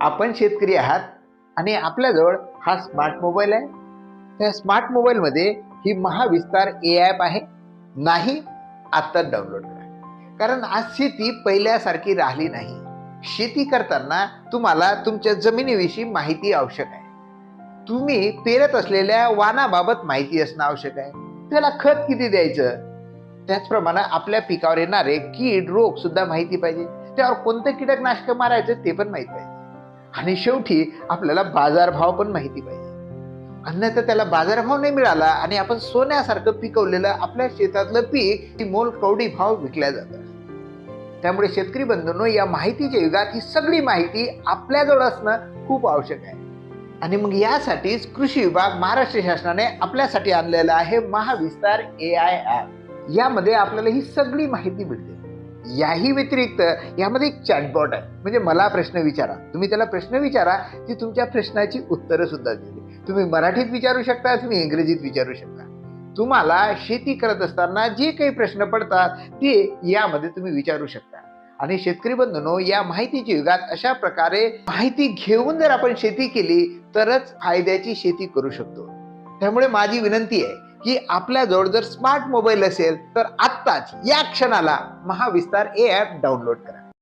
आपण शेतकरी आहात आणि आपल्याजवळ हा स्मार्ट मोबाईल आहे. त्या स्मार्ट मोबाईलमध्ये ही महाविस्तार ॲप आहे. नाही, आत्ताच डाउनलोड करा. कारण आज शेती पहिल्यासारखी राहिली नाही. शेती करताना तुम्हाला तुमच्या जमिनीविषयी माहिती आवश्यक आहे. तुम्ही पेरत असलेल्या वाणाबाबत माहिती असणं आवश्यक आहे. त्याला खत किती द्यायचं, त्याचप्रमाणे आपल्या पिकावर येणारे कीड रोग सुद्धा माहिती पाहिजे. त्यावर कोणतं कीटकनाशक मारायचं ते पण माहिती पाहिजे. आणि शेवटी आपल्याला बाजारभाव पण माहिती पाहिजे. अन्यथा त्याला बाजारभाव नाही मिळाला आणि आपण सोन्यासारखं पिकवलेलं आपल्या शेतातलं पीक मोल कवडी भाव विकल्या जातं. त्यामुळे शेतकरी बंधूंनो, या माहितीच्या युगात ही सगळी माहिती आपल्याजवळ असणं खूप आवश्यक आहे. आणि मग यासाठीच कृषी विभाग महाराष्ट्र शासनाने आपल्यासाठी आणलेला आहे महाविस्तार AI ॲप. यामध्ये आपल्याला ही सगळी माहिती मिळते. याही व्यतिरिक्त यामध्ये एक चॅटबॉट आहे. म्हणजे मला प्रश्न विचारा, तुम्ही त्याला प्रश्न विचारा, ती तुमच्या प्रश्नाची उत्तरं सुद्धा देते. तुम्ही मराठीत विचारू शकता, तुम्ही इंग्रजीत विचारू शकता. तुम्हाला शेती करत असताना जे काही प्रश्न पडतात ते यामध्ये तुम्ही विचारू शकता. आणि शेतकरी बंधूंनो, या माहितीच्या युगात अशा प्रकारे माहिती घेऊन जर आपण शेती केली तरच फायद्याची शेती करू शकतो. त्यामुळे माझी विनंती आहे की आपल्याजवळ जर स्मार्ट मोबाईल असेल तर आत्ताच या क्षणाला महाविस्तार ॲप डाउनलोड करा.